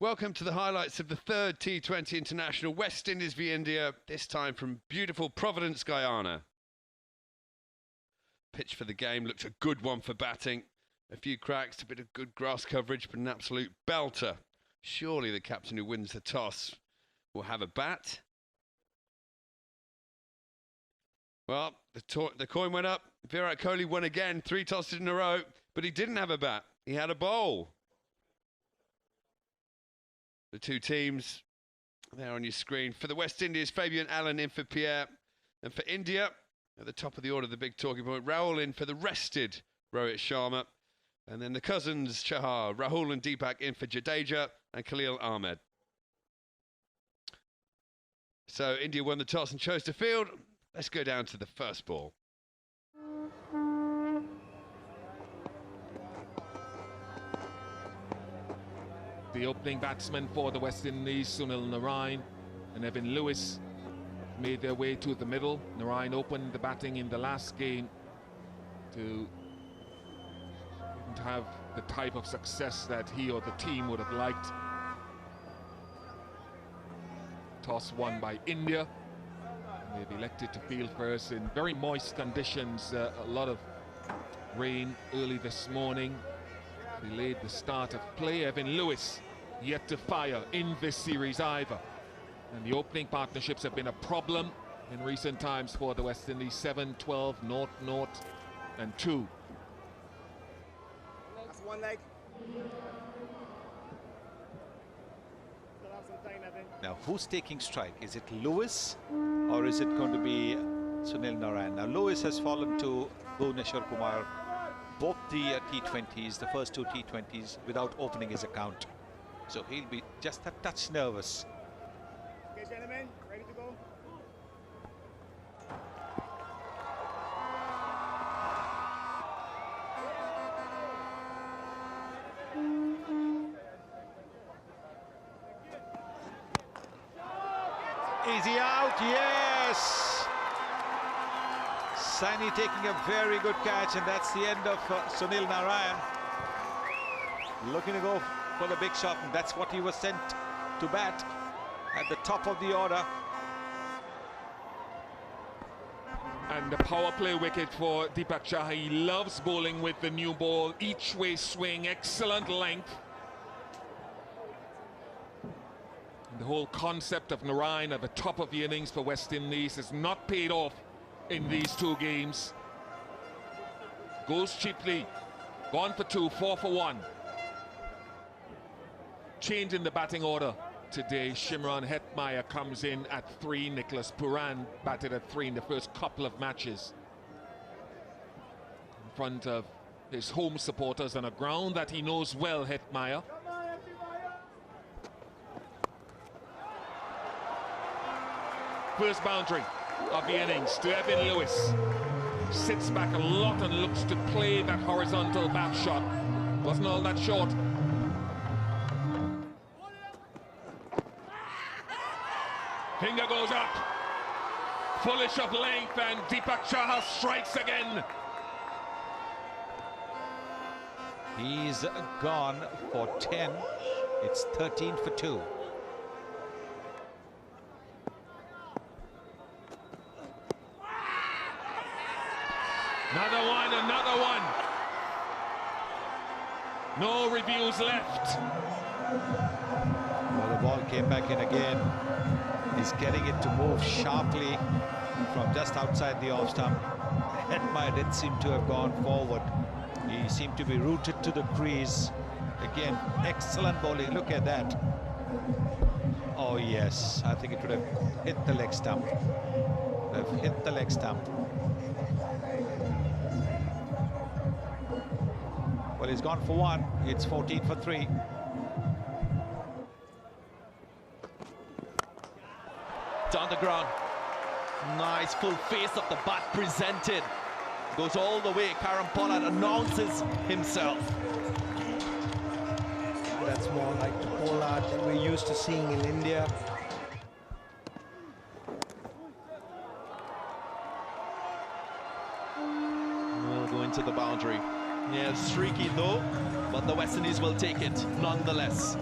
Welcome to the highlights of the third T20 International, West Indies v India, this time from beautiful Providence, Guyana. Pitch for the game looked a good one for batting. A few cracks, a bit of good grass coverage, but an absolute belter. Surely the captain who wins the toss will have a bat. Well, the coin went up. Virat Kohli won again, 3 tosses in a row, but he didn't have a bat. He had a bowl. The two teams there on your screen. For the West Indies, Fabian Allen in for Pierre. And for India, at the top of the order, the big talking point, Rahul in for the rested Rohit Sharma. And then the cousins, Chahar, Rahul and Deepak in for Jadeja and Khalil Ahmed. So India won the toss and chose to field. Let's go down to the first ball. The opening batsmen for the West Indies, Sunil Narine and Evan Lewis, made their way to the middle. Narine opened the batting in the last game to have the type of success that he or the team would have liked. Toss won by India. They've elected to field first in very moist conditions. A lot of rain early this morning delayed the start of play. Evan Lewis yet to fire in this series either. And the opening partnerships have been a problem in recent times for the West Indies. 7, 12, 0, 0 and 2. That's one leg. Now, who's taking strike? Is it Lewis or is it going to be Sunil Narine? Now, Lewis has fallen to Bhuvneshwar Kumar both the T20s, the first 2 T20s, without opening his account. So he'll be just a touch nervous. Okay, gentlemen, ready to go? Is he out? Yes! Saini taking a very good catch, and that's the end of Sunil Narine. Looking to go for the big shot, and that's what he was sent to bat at the top of the order. And the power play wicket for Deepak Chahar. He loves bowling with the new ball, each way swing, excellent length. And the whole concept of Narine at the top of the innings for West Indies has not paid off in these 2 games. Goes cheaply, gone for 2, 4 for 1. Change in the batting order today. Shimron Hetmeyer comes in at 3. Nicholas Puran batted at 3 in the first couple of matches, in front of his home supporters on a ground that he knows well. Hetmeyer. First boundary of the innings to Evan Lewis. Sits back a lot and looks to play that horizontal back shot. Wasn't all that short. Finger goes up. Fullish of length, and Deepak Chahar strikes again. He's gone for 10. It's 13 for 2. Another one, another one. No reviews left. Well, the ball came back in again. He's getting it to move sharply from just outside the off stump. Hetmeyer didn't seem to have gone forward. He seemed to be rooted to the crease. Again, excellent bowling. Look at that. Oh, yes. I think it would have hit the leg stump. Would have hit the leg stump. Well, he's gone for 1. It's 14 for 3. Down the ground. Nice full face of the bat presented. Goes all the way. Karan Pollard announces himself. That's more like the Pollard that we're used to seeing in India. Will go into the boundary. Yeah, streaky though, but the West Indies will take it nonetheless.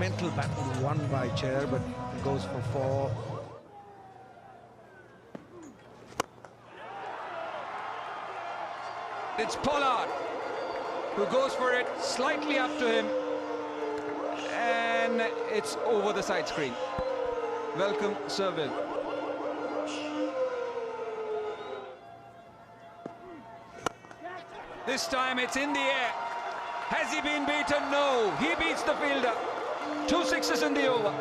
mental battle won by Chair, but he goes for 4. It's Pollard who goes for it, slightly up to him, and it's over the side screen. Welcome, Serville. This time it's in the air. Has he been beaten? No. He beats the fielder. 2 sixes in the over.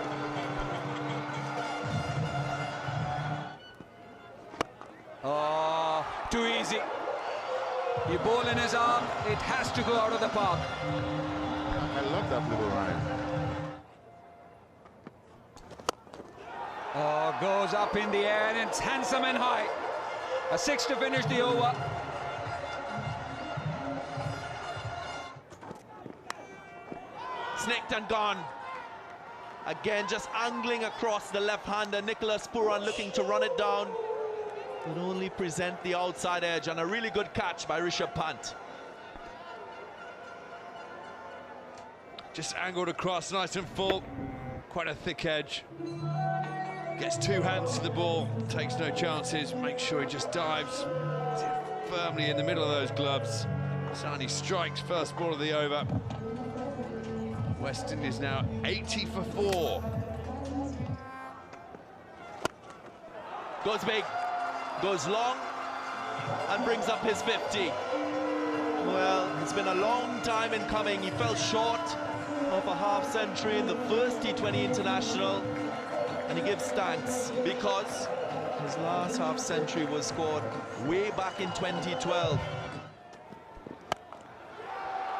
Oh, too easy. You ball in his arm, it has to go out of the park. I love that little line. Oh, goes up in the air and it's handsome and high. A 6 to finish the over. Snaked and gone. Again, just angling across the left-hander. Nicholas Pooran looking to run it down. Could only present the outside edge, and a really good catch by Rishabh Pant. Just angled across, nice and full. Quite a thick edge. Gets 2 hands to the ball, takes no chances, makes sure he just dives firmly in the middle of those gloves. Sani strikes first ball of the over. West Indies now 80 for 4. Goes big, goes long, and brings up his 50. Well, it's been a long time in coming. He fell short of a half-century in the first T20 International, and he gives thanks because his last half-century was scored way back in 2012.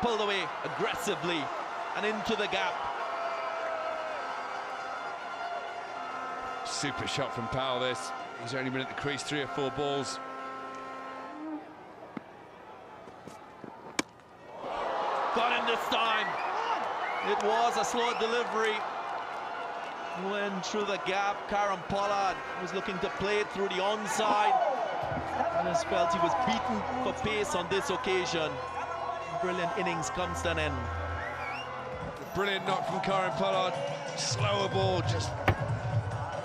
Pulled away aggressively and into the gap. Super shot from Powell this. He's only been at the crease 3 or 4 balls. Got him this time. It was a slow delivery. Went through the gap. Karan Pollard was looking to play it through the onside. And has felt he was beaten for pace on this occasion. Brilliant innings comes to an end. Brilliant knock from Karan Pollard. Slower ball, just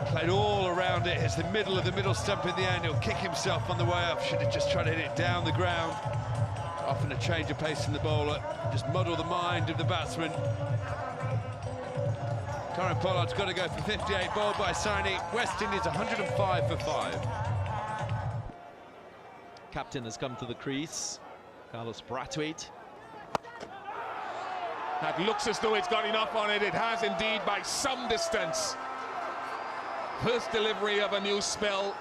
played all around it. It's the middle of the middle stump in the end. He'll kick himself on the way up. Should have just tried to hit it down the ground. Often a change of pace from the bowler. Just muddle the mind of the batsman. Karan Pollard's got to go for 58, bowled by Saini. West Indies 105 for 5. Captain has come to the crease. Carlos Brathwaite. That looks as though it's got enough on it. It has indeed by some distance. First delivery of a new spell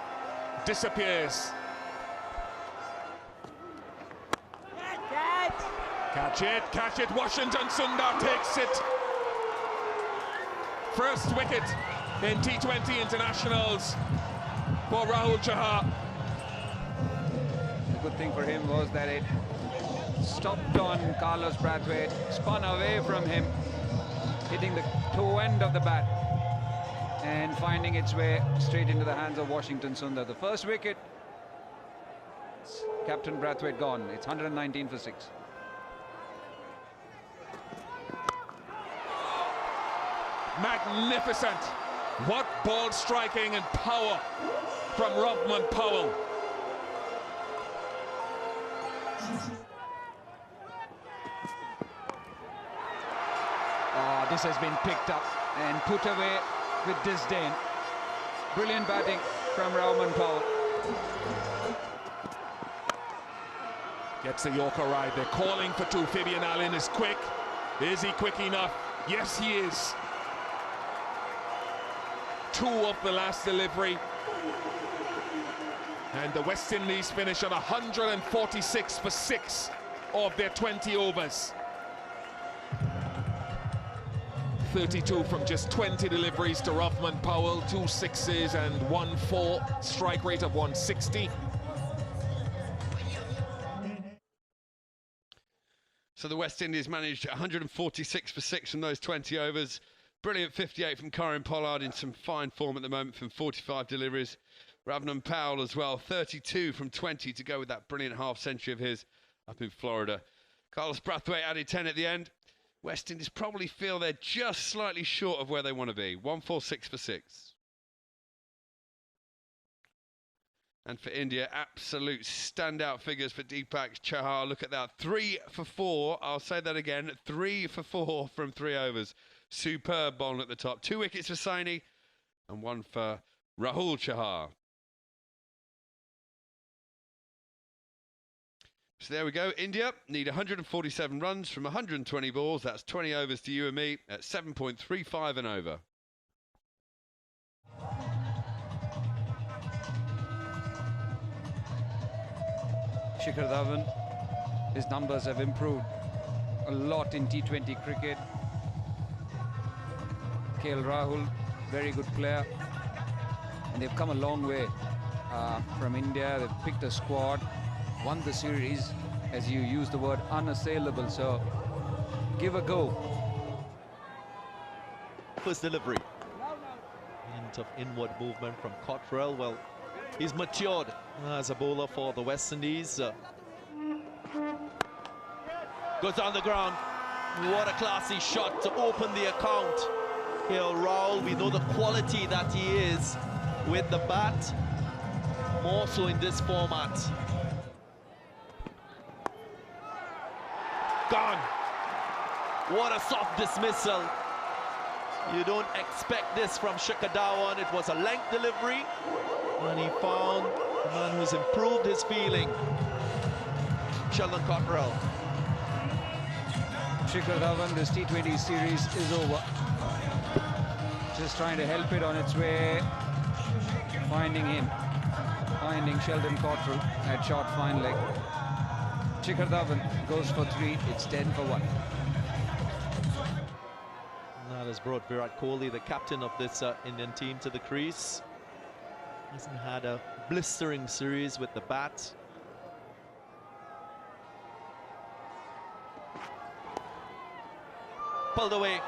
disappears. Catch it. Washington Sundar takes it. First wicket in T20 internationals for Rahul Chahar. The good thing for him was that it stopped on Carlos Brathwaite, spun away from him, hitting the toe end of the bat and finding its way straight into the hands of Washington Sundar. The first wicket, Captain Brathwaite gone. It's 119 for 6. Magnificent. What ball striking and power from Rovman Powell. Oh, this has been picked up and put away with disdain. Brilliant batting from Rovman Powell. Gets the Yorker right. They're calling for 2. Fabian Allen is quick. Is he quick enough? Yes, he is. 2 of the last delivery. And the West Indies finish on 146 for 6 of their 20 overs. 32 from just 20 deliveries to Rovman Powell, 2 sixes and 1 4, strike rate of 160. So the West Indies managed 146 for 6 from those 20 overs. Brilliant 58 from Karan Pollard, in some fine form at the moment from 45 deliveries. Rovman Powell as well, 32 from 20 to go with that brilliant half-century of his up in Florida. Carlos Brathwaite added 10 at the end. West Indies probably feel they're just slightly short of where they want to be. 1-4-6 for 6. And for India, absolute standout figures for Deepak Chahar. Look at that, 3 for 4. I'll say that again, 3 for 4 from 3 overs. Superb bowling at the top. 2 wickets for Saini and 1 for Rahul Chahar. So there we go. India need 147 runs from 120 balls. That's 20 overs to you and me at 7.35 and over. Shikhar Dhawan, his numbers have improved a lot in T20 cricket. KL Rahul, very good player. And they've come a long way from India. They've picked a squad, won the series, as you use the word, unassailable. So give a go. First delivery. Hint of inward movement from Cottrell. Well, he's matured as a bowler for the West Indies. Goes on the ground. What a classy shot to open the account. KL Rahul, we know the quality that he is with the bat, more so in this format. Gone. What a soft dismissal. You don't expect this from Shikhar Dhawan. It was a length delivery, and he found the man who's improved his feeling, Sheldon Cottrell. Shikhar Dhawan, this T20 series is over. Just trying to help it on its way. Finding Sheldon Cottrell at short fine leg. Shikhar Dhawan goes for 3. It's 10 for 1. That has brought Virat Kohli, the captain of this Indian team, to the crease. Hasn't had a blistering series with the bat. Pulled away.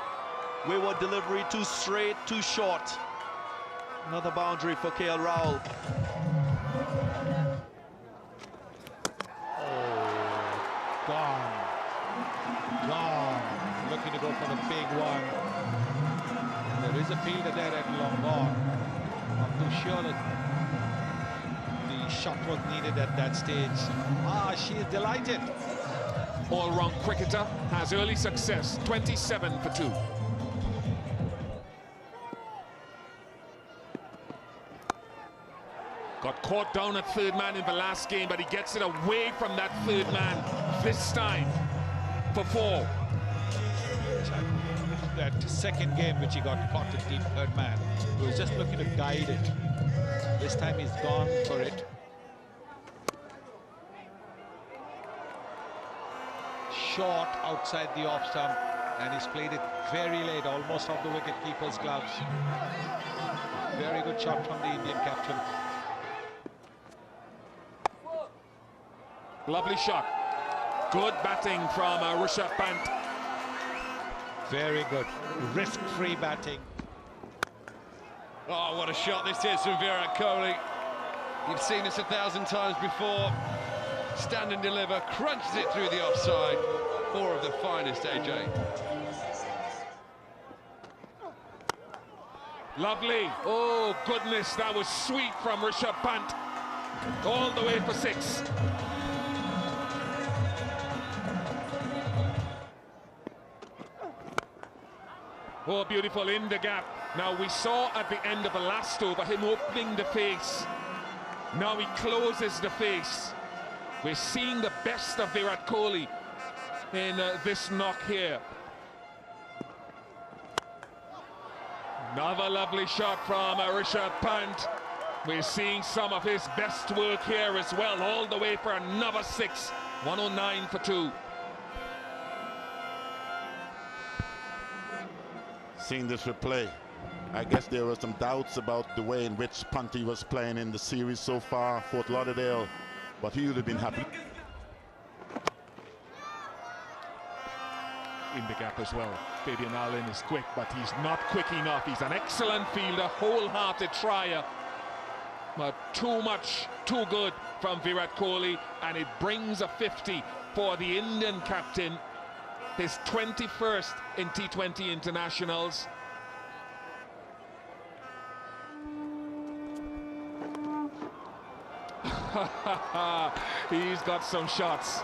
Wayward delivery, too straight, too short. Another boundary for KL Rahul. Gone. Looking to go for the big one. And there is a fielder there at long on. I'm too sure that the shot was needed at that stage. She is delighted. All-round cricketer has early success, 27 for 2. Got caught down at third man in the last game, but he gets it away from that third man this time for 4. That second game which he got caught at deep third man, he was just looking to guide it. This time he's gone for it. Short outside the off stump, and he's played it very late, almost off the wicket keeper's gloves. Very good shot from the Indian captain. Lovely shot. Good batting from Rishabh Pant. Very good. Risk-free batting. Oh, what a shot this is from Virat Kohli. You've seen this 1,000 times before. Stand and deliver, crunches it through the offside. 4 of the finest, AJ. Lovely. Oh, goodness, that was sweet from Rishabh Pant. All the way for 6. Oh, beautiful in the gap. Now, we saw at the end of the last over him opening the face. Now he closes the face. We're seeing the best of Virat Kohli in this knock here. Another lovely shot from Rishabh Pant. We're seeing some of his best work here as well, all the way for another 6. 109 for 2. Seeing this replay, I guess there were some doubts about the way in which Pant was playing in the series so far, Fort Lauderdale, but he would have been happy. In the gap as well. Fabian Allen is quick, but he's not quick enough. He's an excellent fielder, wholehearted trier, but too much, too good from Virat Kohli, and it brings a 50 for the Indian captain. his 21st in T20 internationals. He's got some shots.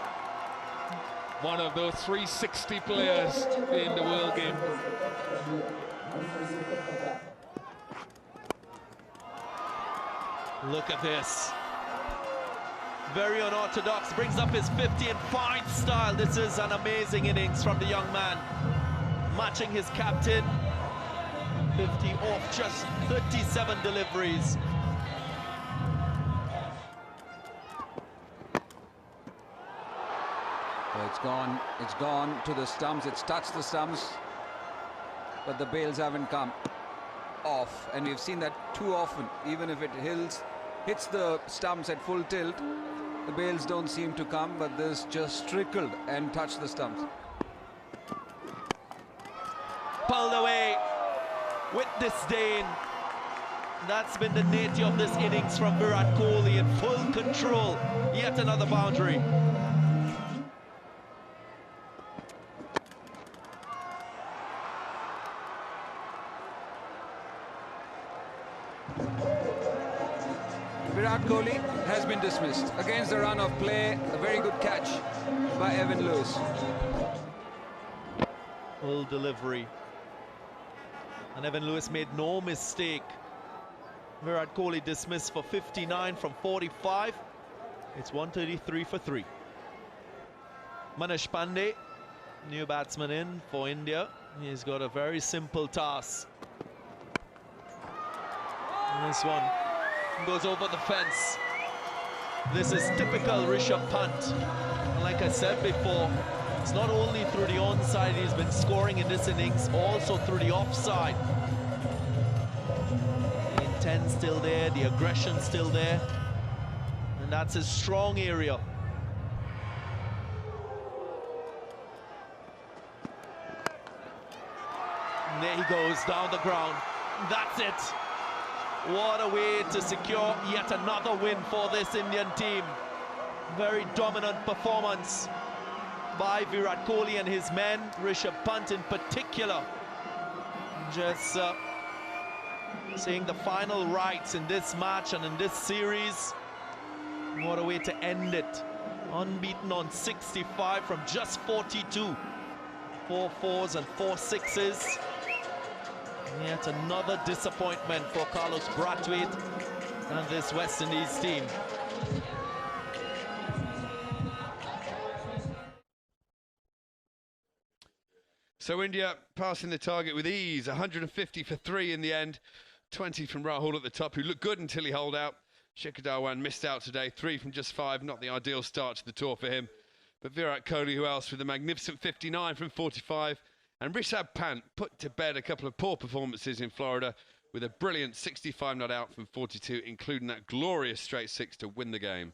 One of those 360 players in the world game. Look at this. Very unorthodox, brings up his 50 in fine style. This is an amazing innings from the young man. Matching his captain. 50 off just 37 deliveries. It's gone to the stumps, it's touched the stumps, but the bails haven't come off, and we've seen that too often. Even if it hits the stumps at full tilt, the bails don't seem to come, but this just trickled and touched the stumps. Pulled away with disdain. That's been the nature of this innings from Virat Kohli, in full control. Yet another boundary. Virat Kohli has been dismissed against the run of play. A very good catch by Evan Lewis. Full delivery. And Evan Lewis made no mistake. Virat Kohli dismissed for 59 from 45. It's 133 for 3. Manish Pandey, new batsman in for India. He's got a very simple task. And this one goes over the fence. This is typical Rishabh Pant. And like I said before, it's not only through the onside he's been scoring in this innings, also through the offside. The intent still there, the aggression still there, and that's his strong area. And there he goes down the ground. That's it. What a way to secure yet another win for this Indian team. Very dominant performance by Virat Kohli and his men, Rishabh Pant in particular. Just saying the final rites in this match and in this series. What a way to end it. Unbeaten on 65 from just 42. 4 fours and 4 sixes. Yet another disappointment for Carlos Brathwaite and this West Indies team. So India passing the target with ease, 150 for 3 in the end, 20 from Rahul at the top, who looked good until he holed out. Shikhar Dhawan missed out today, 3 from just 5, not the ideal start to the tour for him. But Virat Kohli, who else, with a magnificent 59 from 45. And Rishabh Pant put to bed a couple of poor performances in Florida with a brilliant 65 not out from 42, including that glorious straight 6 to win the game.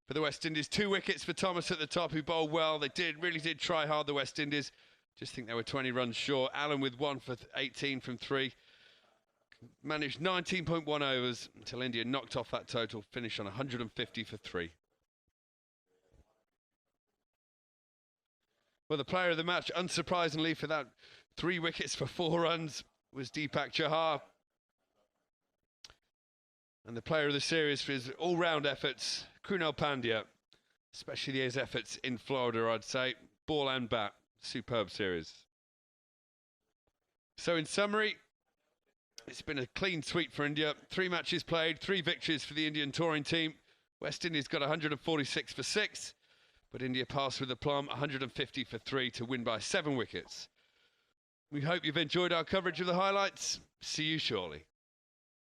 For the West Indies, 2 wickets for Thomas at the top, who bowled well. They really did try hard, the West Indies. Just think they were 20 runs short. Allen with 1 for 18 from 3. Managed 19.1 overs until India knocked off that total, finished on 150 for 3. Well, the player of the match, unsurprisingly, for that 3 wickets for 4 runs, was Deepak Chahar. And the player of the series for his all-round efforts, Krunal Pandya, especially his efforts in Florida, I'd say. Ball and bat, superb series. So in summary, it's been a clean sweep for India. 3 matches played, 3 victories for the Indian touring team. West Indies got 146 for 6. But India passed with aplomb, 150 for 3 to win by 7 wickets. We hope you've enjoyed our coverage of the highlights. See you shortly.